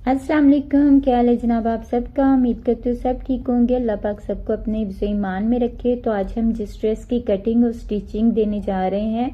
अस्सलाम वालेकुम, क्या हाल है जनाब आप सबका। उम्मीद करती हूँ सब ठीक होंगे। अल्लाह पाक सबको अपने हिफ्ज़ ईमान में रखे। तो आज हम जिस ड्रेस की कटिंग और स्टिचिंग देने जा रहे हैं,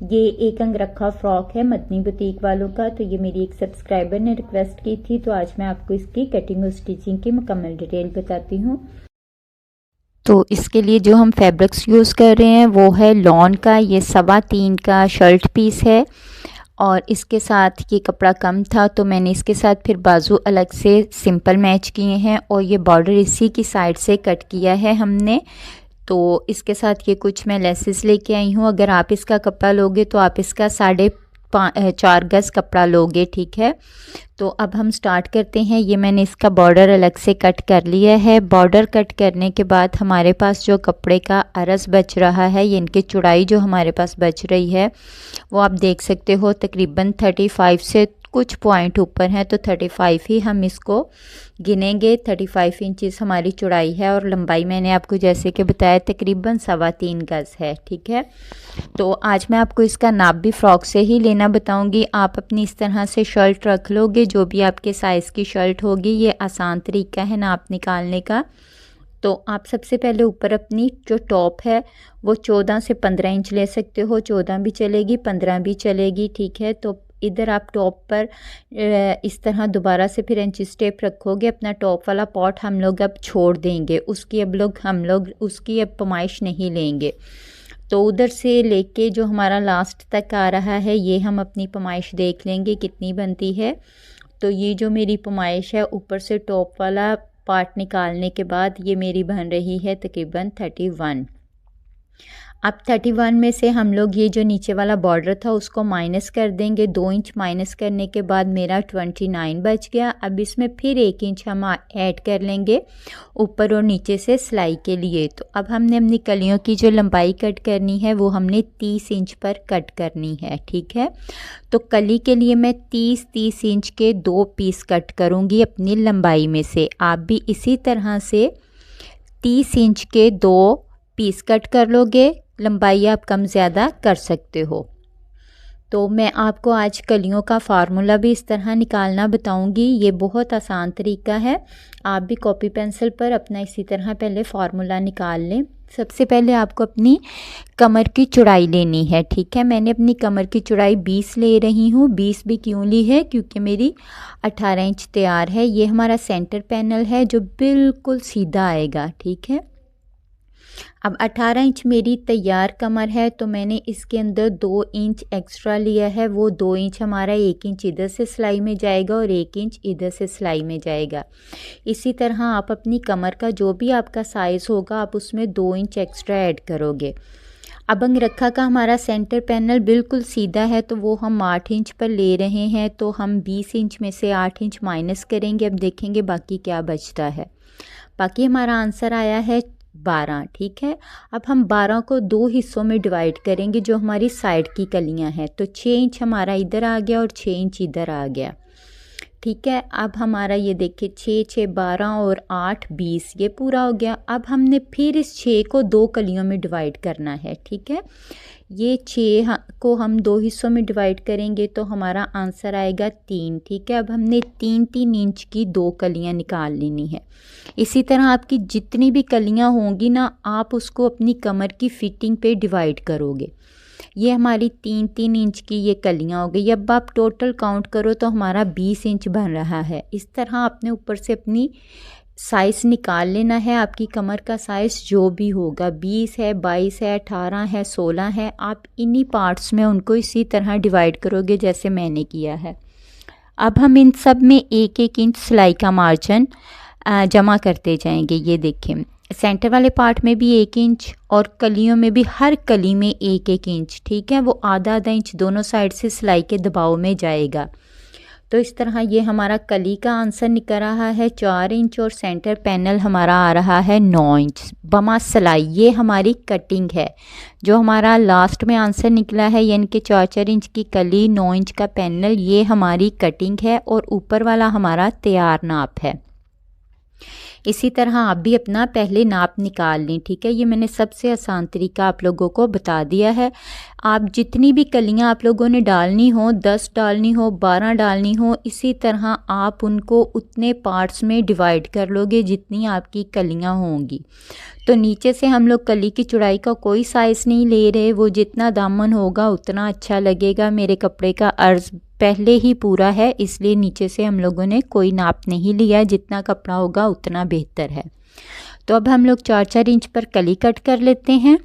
ये एक अंगरखा फ्रॉक है मदनी बुटीक वालों का। तो ये मेरी एक सब्सक्राइबर ने रिक्वेस्ट की थी, तो आज मैं आपको इसकी कटिंग और स्टिचिंग की मुकम्मल डिटेल बताती हूँ। तो इसके लिए जो हम फैब्रिक्स यूज़ कर रहे हैं वो है लॉन का, ये 3.25 का शर्ट पीस है। और इसके साथ ये कपड़ा कम था तो मैंने इसके साथ फिर बाजू अलग से सिंपल मैच किए हैं और ये बॉर्डर इसी की साइड से कट किया है हमने। तो इसके साथ ये कुछ मैं लेसेस लेके आई हूँ। अगर आप इसका कपड़ा लोगे तो आप इसका 4.5 गज कपड़ा लोगे, ठीक है। तो अब हम स्टार्ट करते हैं। ये मैंने इसका बॉर्डर अलग से कट कर लिया है। बॉर्डर कट करने के बाद हमारे पास जो कपड़े का अरस बच रहा है, ये इनकी चौड़ाई जो हमारे पास बच रही है वो आप देख सकते हो तकरीबन 35 से कुछ पॉइंट ऊपर हैं, तो 35 ही हम इसको गिनेंगे। 35 इंचेस हमारी चौड़ाई है और लंबाई मैंने आपको जैसे कि बताया तकरीबन 3.25 गज है, ठीक है। तो आज मैं आपको इसका नाप भी फ्रॉक से ही लेना बताऊंगी। आप अपनी इस तरह से शर्ट रख लोगे, जो भी आपके साइज़ की शर्ट होगी। ये आसान तरीका है नाप निकालने का। तो आप सबसे पहले ऊपर अपनी जो टॉप है वो 14 से 15 इंच ले सकते हो। 14 भी चलेगी, 15 भी चलेगी, ठीक है। तो इधर आप टॉप पर इस तरह दोबारा से फिर इंच स्टेप रखोगे। अपना टॉप वाला पॉट हम लोग अब छोड़ देंगे, उसकी हम लोग उसकी अब पैमाइश नहीं लेंगे। तो उधर से लेके जो हमारा लास्ट तक आ रहा है, ये हम अपनी पैमाइश देख लेंगे कितनी बनती है। तो ये जो मेरी पैमाइश है ऊपर से टॉप वाला पार्ट निकालने के बाद ये मेरी बन रही है तकरीबन 31। अब 31 में से हम लोग ये जो नीचे वाला बॉर्डर था उसको माइनस कर देंगे। 2 इंच माइनस करने के बाद मेरा 29 बच गया। अब इसमें फिर 1 इंच हम ऐड कर लेंगे ऊपर और नीचे से सिलाई के लिए। तो अब हमने अपनी कलियों की जो लंबाई कट करनी है वो हमने 30 इंच पर कट करनी है, ठीक है। तो कली के लिए मैं 30 इंच के 2 पीस कट करूँगी अपनी लंबाई में से। आप भी इसी तरह से 30 इंच के 2 पीस कट कर लोगे। लंबाई आप कम ज़्यादा कर सकते हो। तो मैं आपको आज कलियों का फार्मूला भी इस तरह निकालना बताऊंगी। ये बहुत आसान तरीका है। आप भी कॉपी पेंसिल पर अपना इसी तरह पहले फार्मूला निकाल लें। सबसे पहले आपको अपनी कमर की चौड़ाई लेनी है, ठीक है। मैंने अपनी कमर की चौड़ाई 20 ले रही हूँ। 20 भी क्यों ली है, क्योंकि मेरी 18 इंच तैयार है। ये हमारा सेंटर पैनल है जो बिल्कुल सीधा आएगा, ठीक है। अब 18 इंच मेरी तैयार कमर है, तो मैंने इसके अंदर 2 इंच एक्स्ट्रा लिया है। वो 2 इंच हमारा 1 इंच इधर से सिलाई में जाएगा और 1 इंच इधर से सिलाई में जाएगा। इसी तरह आप अपनी कमर का जो भी आपका साइज़ होगा आप उसमें 2 इंच एक्स्ट्रा ऐड करोगे। अब अंगरखा का हमारा सेंटर पैनल बिल्कुल सीधा है, तो वो हम 8 इंच पर ले रहे हैं। तो हम 20 इंच में से 8 इंच माइनस करेंगे। अब देखेंगे बाकी क्या बचता है। बाकी हमारा आंसर आया है 12, ठीक है। अब हम 12 को 2 हिस्सों में डिवाइड करेंगे जो हमारी साइड की कलियां हैं। तो 6 इंच हमारा इधर आ गया और 6 इंच इधर आ गया, ठीक है। अब हमारा ये देखिए 6 6 12 और 8 20, ये पूरा हो गया। अब हमने फिर इस 6 को 2 कलियों में डिवाइड करना है, ठीक है। ये 6 को हम 2 हिस्सों में डिवाइड करेंगे तो हमारा आंसर आएगा 3, ठीक है। अब हमने 3 इंच की 2 कलियां निकाल लेनी है। इसी तरह आपकी जितनी भी कलियां होंगी ना, आप उसको अपनी कमर की फिटिंग पे डिवाइड करोगे। ये हमारी 3 इंच की ये कलियां हो गई। अब आप टोटल काउंट करो तो हमारा 20 इंच बन रहा है। इस तरह आपने ऊपर से अपनी साइज़ निकाल लेना है। आपकी कमर का साइज़ जो भी होगा, 20 है, 22 है, 18 है, 16 है, आप इन्हीं पार्ट्स में उनको इसी तरह डिवाइड करोगे जैसे मैंने किया है। अब हम इन सब में 1 इंच सिलाई का मार्जिन जमा करते जाएंगे। ये देखें सेंटर वाले पार्ट में भी 1 इंच और कलियों में भी हर कली में 1 इंच, ठीक है। वो आधा इंच दोनों साइड से सिलाई के दबाव में जाएगा। तो इस तरह ये हमारा कली का आंसर निकल रहा है 4 इंच और सेंटर पैनल हमारा आ रहा है 9 इंच। बमा सिलाई ये हमारी कटिंग है। जो हमारा लास्ट में आंसर निकला है यानी कि 4 इंच की कली, 9 इंच का पैनल, ये हमारी कटिंग है और ऊपर वाला हमारा तैयार नाप है। इसी तरह आप भी अपना पहले नाप निकाल लें, ठीक है। ये मैंने सबसे आसान तरीका आप लोगों को बता दिया है। आप जितनी भी कलियां आप लोगों ने डालनी हो, 10 डालनी हो, 12 डालनी हो, इसी तरह आप उनको उतने पार्ट्स में डिवाइड कर लोगे जितनी आपकी कलियां होंगी। तो नीचे से हम लोग कली की चौड़ाई का कोई साइज़ नहीं ले रहे, वो जितना दामन होगा उतना अच्छा लगेगा। मेरे कपड़े का अर्ज पहले ही पूरा है, इसलिए नीचे से हम लोगों ने कोई नाप नहीं लिया, जितना कपड़ा होगा उतना बेहतर है। तो अब हम लोग 4-4 इंच पर कली कट कर लेते हैं।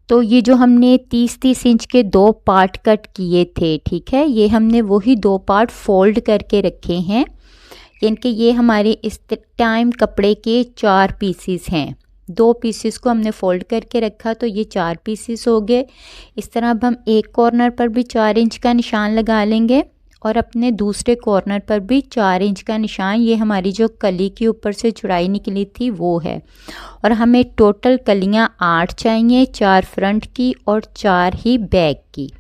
तो ये जो हमने 30-30 इंच के 2 पार्ट कट किए थे, ठीक है, ये हमने वही 2 पार्ट फोल्ड करके रखे हैं, यानी कि ये हमारे इस टाइम कपड़े के 4 पीसीस हैं। 2 पीसीस को हमने फोल्ड करके रखा तो ये 4 पीसीस हो गए। इस तरह अब हम एक कॉर्नर पर भी 4 इंच का निशान लगा लेंगे और अपने दूसरे कॉर्नर पर भी 4 इंच का निशान। ये हमारी जो कली के ऊपर से चौड़ाई निकली थी वो है। और हमें टोटल कलियां 8 चाहिए, 4 फ्रंट की और 4 ही बैक की।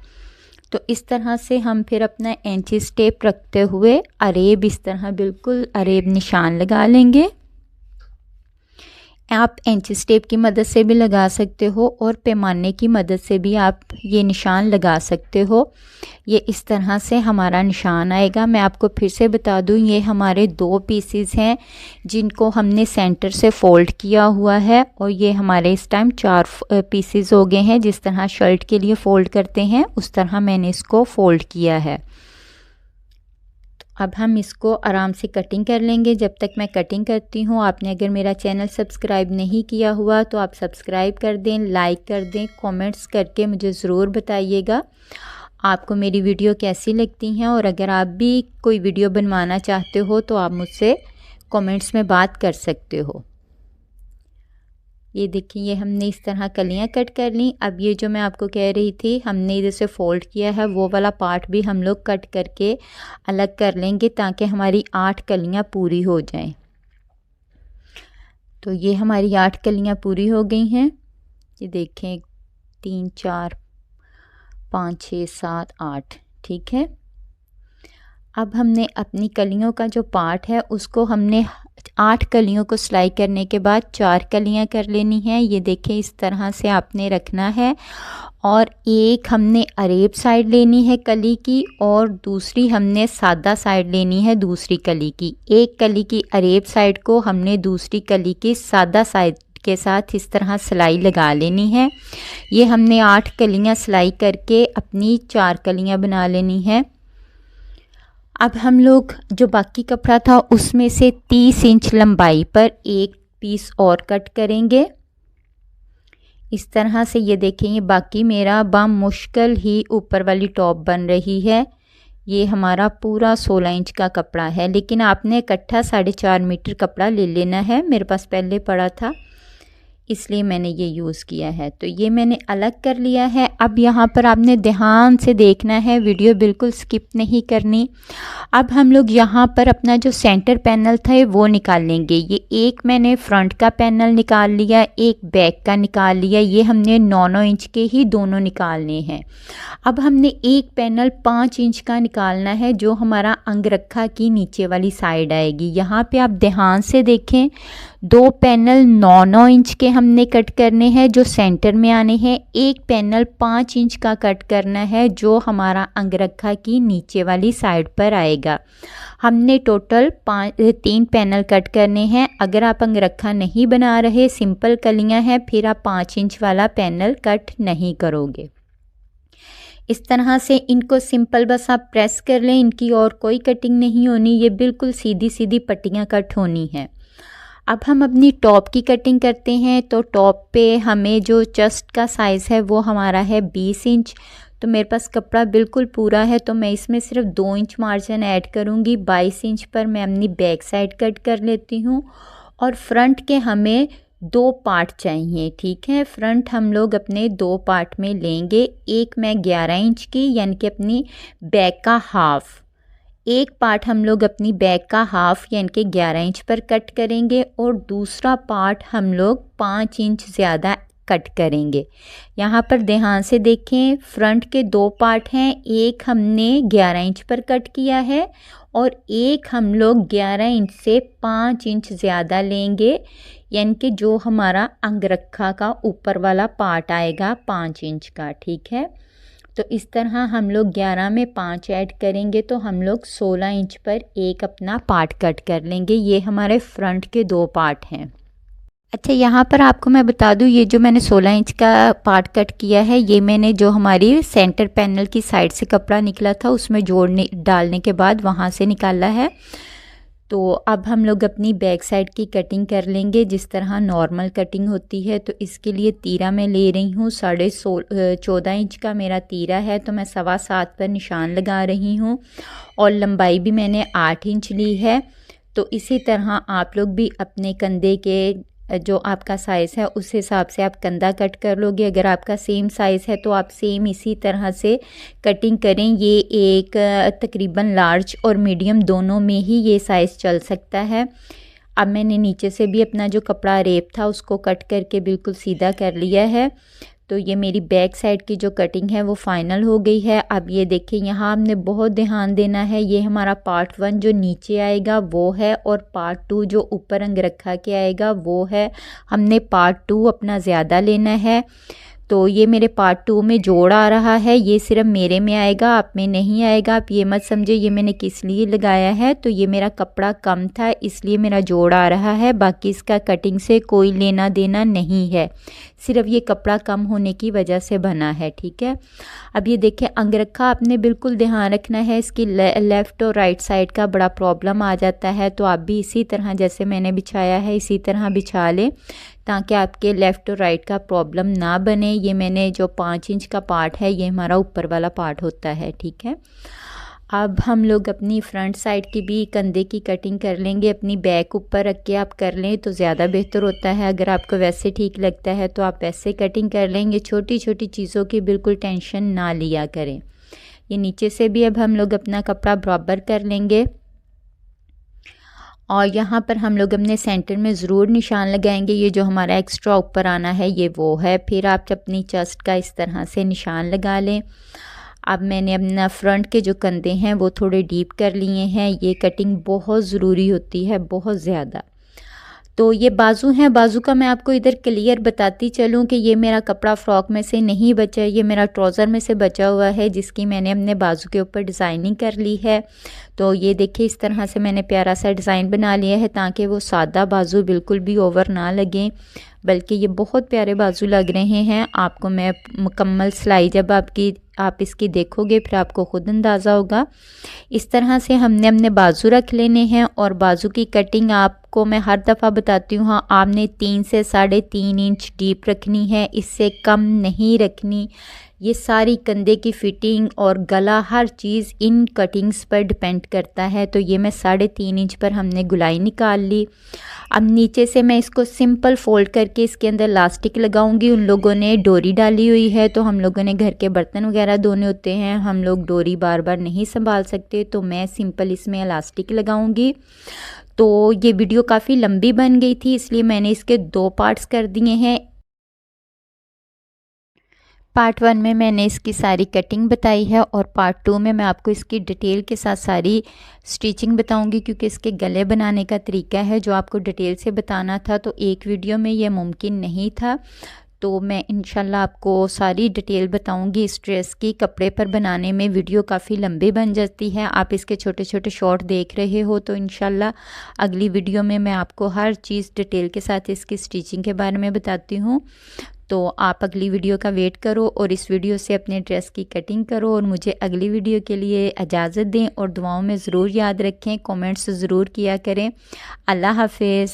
तो इस तरह से हम फिर अपना इंची टेप रखते हुए अरेब इस तरह बिल्कुल अरेब निशान लगा लेंगे। आप इंची टेप की मदद से भी लगा सकते हो और पैमाने की मदद से भी आप ये निशान लगा सकते हो। ये इस तरह से हमारा निशान आएगा। मैं आपको फिर से बता दूं, ये हमारे 2 पीसीस हैं जिनको हमने सेंटर से फोल्ड किया हुआ है और ये हमारे इस टाइम 4 पीसीस हो गए हैं। जिस तरह शर्ट के लिए फ़ोल्ड करते हैं उस तरह मैंने इसको फ़ोल्ड किया है। अब हम इसको आराम से कटिंग कर लेंगे। जब तक मैं कटिंग करती हूँ, आपने अगर मेरा चैनल सब्सक्राइब नहीं किया हुआ तो आप सब्सक्राइब कर दें, लाइक कर दें, कमेंट्स करके मुझे ज़रूर बताइएगा आपको मेरी वीडियो कैसी लगती हैं। और अगर आप भी कोई वीडियो बनवाना चाहते हो तो आप मुझसे कमेंट्स में बात कर सकते हो। ये देखिए, ये हमने इस तरह कलियां कट कर ली। अब ये जो मैं आपको कह रही थी हमने इधर से फोल्ड किया है, वो वाला पार्ट भी हम लोग कट करके अलग कर लेंगे ताकि हमारी 8 कलियां पूरी हो जाएं। तो ये हमारी 8 कलियां पूरी हो गई हैं। ये देखें 3 4 5 6 7 8, ठीक है। अब हमने अपनी कलियों का जो पार्ट है उसको हमने 8 कलियों को सिलाई करने के बाद 4 कलियां कर लेनी है। ये देखें इस तरह से आपने रखना है और एक हमने अरेब साइड लेनी है कली की और दूसरी हमने सादा साइड लेनी है दूसरी कली की। एक कली की अरेब साइड को हमने दूसरी कली की सादा साइड के साथ इस तरह सिलाई लगा लेनी है। ये हमने 8 कलियां सिलाई करके अपनी 4 कलियां बना लेनी है। अब हम लोग जो बाकी कपड़ा था उसमें से 30 इंच लंबाई पर एक पीस और कट करेंगे इस तरह से। ये देखें, ये बाकी मेरा बामुश्किल ही ऊपर वाली टॉप बन रही है। ये हमारा पूरा 16 इंच का कपड़ा है, लेकिन आपने इकट्ठा 4.5 मीटर कपड़ा ले लेना है। मेरे पास पहले पड़ा था इसलिए मैंने ये यूज़ किया है। तो ये मैंने अलग कर लिया है। अब यहाँ पर आपने ध्यान से देखना है, वीडियो बिल्कुल स्किप नहीं करनी। अब हम लोग यहाँ पर अपना जो सेंटर पैनल था वो निकाल लेंगे। ये एक मैंने फ्रंट का पैनल निकाल लिया, एक बैक का निकाल लिया। ये हमने 9-9 इंच के ही दोनों निकालने हैं। अब हमने एक पैनल 5 इंच का निकालना है जो हमारा अंगरखा की नीचे वाली साइड आएगी। यहाँ पे आप ध्यान से देखें, 2 पैनल 9-9 इंच के हमने कट करने हैं जो सेंटर में आने हैं। एक पैनल 5 इंच का कट करना है जो हमारा अंगरखा की नीचे वाली साइड पर आएगा। हमने टोटल 3 पैनल कट करने हैं। अगर आप अंगरखा नहीं बना रहे, सिंपल कलियां हैं, फिर आप 5 इंच वाला पैनल कट नहीं करोगे। इस तरह से इनको सिंपल बस आप प्रेस कर लें, इनकी और कोई कटिंग नहीं होनी, ये बिल्कुल सीधी सीधी पट्टियाँ कट होनी है। अब हम अपनी टॉप की कटिंग करते हैं। तो टॉप पे हमें जो चेस्ट का साइज़ है वो हमारा है 20 इंच। तो मेरे पास कपड़ा बिल्कुल पूरा है तो मैं इसमें सिर्फ 2 इंच मार्जिन ऐड करूँगी। 22 इंच पर मैं अपनी बैक साइड कट कर लेती हूँ और फ्रंट के हमें 2 पार्ट चाहिए, ठीक है। फ्रंट हम लोग अपने 2 पार्ट में लेंगे। एक मैं 11 इंच की यानी कि अपनी बैक का हाफ, एक पार्ट हम लोग अपनी बैक का हाफ यानी कि 11 इंच पर कट करेंगे और दूसरा पार्ट हम लोग 5 इंच ज़्यादा कट करेंगे। यहाँ पर ध्यान से देखें, फ्रंट के 2 पार्ट हैं, एक हमने 11 इंच पर कट किया है और एक हम लोग 11 इंच से 5 इंच ज़्यादा लेंगे, यानी कि जो हमारा अंगरखा का ऊपर वाला पार्ट आएगा 5 इंच का, ठीक है। तो इस तरह हम लोग 11 में 5 ऐड करेंगे तो हम लोग 16 इंच पर एक अपना पार्ट कट कर लेंगे। ये हमारे फ्रंट के 2 पार्ट हैं। अच्छा, यहाँ पर आपको मैं बता दूँ, ये जो मैंने 16 इंच का पार्ट कट किया है, ये मैंने जो हमारी सेंटर पैनल की साइड से कपड़ा निकला था उसमें डालने के बाद वहाँ से निकाला है। तो अब हम लोग अपनी बैक साइड की कटिंग कर लेंगे जिस तरह नॉर्मल कटिंग होती है। तो इसके लिए तीरा मैं ले रही हूँ 14.5 इंच का मेरा तीरा है, तो मैं 7.25 पर निशान लगा रही हूँ और लंबाई भी मैंने 8 इंच ली है। तो इसी तरह आप लोग भी अपने कंधे के जो आपका साइज़ है उस हिसाब से आप कंधा कट कर लोगे। अगर आपका सेम साइज़ है तो आप सेम इसी तरह से कटिंग करें। ये एक तकरीबन लार्ज और मीडियम दोनों में ही ये साइज़ चल सकता है। अब मैंने नीचे से भी अपना जो कपड़ा रेप था उसको कट करके बिल्कुल सीधा कर लिया है। तो ये मेरी बैक साइड की जो कटिंग है वो फाइनल हो गई है। अब ये देखिए, यहाँ हमने बहुत ध्यान देना है। ये हमारा पार्ट 1 जो नीचे आएगा वो है और पार्ट 2 जो ऊपर अंगरखा के आएगा वो है। हमने पार्ट 2 अपना ज़्यादा लेना है। तो ये मेरे पार्ट 2 में जोड़ आ रहा है, ये सिर्फ मेरे में आएगा, आप में नहीं आएगा। आप ये मत समझे ये मैंने किस लिए लगाया है। तो ये मेरा कपड़ा कम था इसलिए मेरा जोड़ आ रहा है, बाकी इसका कटिंग से कोई लेना देना नहीं है, सिर्फ ये कपड़ा कम होने की वजह से बना है, ठीक है। अब ये देखें, अंगरखा आपने बिल्कुल ध्यान रखना है, इसकी लेफ़्ट और राइट साइड का बड़ा प्रॉब्लम आ जाता है। तो आप भी इसी तरह जैसे मैंने बिछाया है इसी तरह बिछा लें ताकि आपके लेफ़्ट और राइट का प्रॉब्लम ना बने। ये मैंने जो 5 इंच का पार्ट है ये हमारा ऊपर वाला पार्ट होता है, ठीक है। अब हम लोग अपनी फ्रंट साइड की भी कंधे की कटिंग कर लेंगे। अपनी बैक ऊपर रख के आप कर लें तो ज़्यादा बेहतर होता है। अगर आपको वैसे ठीक लगता है तो आप वैसे कटिंग कर लेंगे। छोटी छोटी चीज़ों की बिल्कुल टेंशन ना लिया करें। ये नीचे से भी अब हम लोग अपना कपड़ा बराबर कर लेंगे और यहाँ पर हम लोग अपने सेंटर में ज़रूर निशान लगाएंगे। ये जो हमारा एक्स्ट्रा ऊपर आना है ये वो है। फिर आप अपनी चेस्ट का इस तरह से निशान लगा लें। अब मैंने अपना फ्रंट के जो कंधे हैं वो थोड़े डीप कर लिए हैं। ये कटिंग बहुत ज़रूरी होती है, बहुत ज़्यादा। तो ये बाजू हैं, बाजू का मैं आपको इधर क्लियर बताती चलूँ कि ये मेरा कपड़ा फ्रॉक में से नहीं बचा, ये मेरा ट्राउज़र में से बचा हुआ है जिसकी मैंने अपने बाजू के ऊपर डिज़ाइनिंग कर ली है। तो ये देखिए, इस तरह से मैंने प्यारा सा डिज़ाइन बना लिया है ताकि वो सादा बाजू बिल्कुल भी ओवर ना लगे, बल्कि ये बहुत प्यारे बाजू लग रहे हैं। आपको मैं मुकम्मल सिलाई जब आप इसकी देखोगे फिर आपको ख़ुद अंदाज़ा होगा। इस तरह से हमने अपने बाजू रख लेने हैं और बाजू की कटिंग आपको मैं हर दफ़ा बताती हूँ, हाँ, आपने 3 से 3.5 इंच डीप रखनी है, इससे कम नहीं रखनी। ये सारी कंधे की फिटिंग और गला हर चीज़ इन कटिंग्स पर डिपेंड करता है। तो ये मैं 3.5 इंच पर हमने गुलाई निकाल ली। अब नीचे से मैं इसको सिंपल फोल्ड करके इसके अंदर इलास्टिक लगाऊंगी। उन लोगों ने डोरी डाली हुई है, तो हम लोगों ने घर के बर्तन वगैरह धोने होते हैं, हम लोग डोरी बार बार नहीं संभाल सकते, तो मैं सिंपल इसमें इलास्टिक लगाऊंगी। तो ये वीडियो काफ़ी लंबी बन गई थी इसलिए मैंने इसके 2 पार्ट्स कर दिए हैं। पार्ट 1 में मैंने इसकी सारी कटिंग बताई है और पार्ट 2 में मैं आपको इसकी डिटेल के साथ सारी स्टिचिंग बताऊंगी, क्योंकि इसके गले बनाने का तरीका है जो आपको डिटेल से बताना था, तो एक वीडियो में ये मुमकिन नहीं था। तो मैं इंशाल्लाह आपको सारी डिटेल बताऊंगी। इस ड्रेस की कपड़े पर बनाने में वीडियो काफ़ी लंबी बन जाती है, आप इसके छोटे छोटे शॉर्ट देख रहे हो, तो इंशाल्लाह अगली वीडियो में मैं आपको हर चीज़ डिटेल के साथ इसकी स्टिचिंग के बारे में बताती हूँ। तो आप अगली वीडियो का वेट करो और इस वीडियो से अपने ड्रेस की कटिंग करो और मुझे अगली वीडियो के लिए इजाज़त दें और दुआओं में ज़रूर याद रखें, कमेंट्स ज़रूर किया करें। अल्लाह हाफिज़।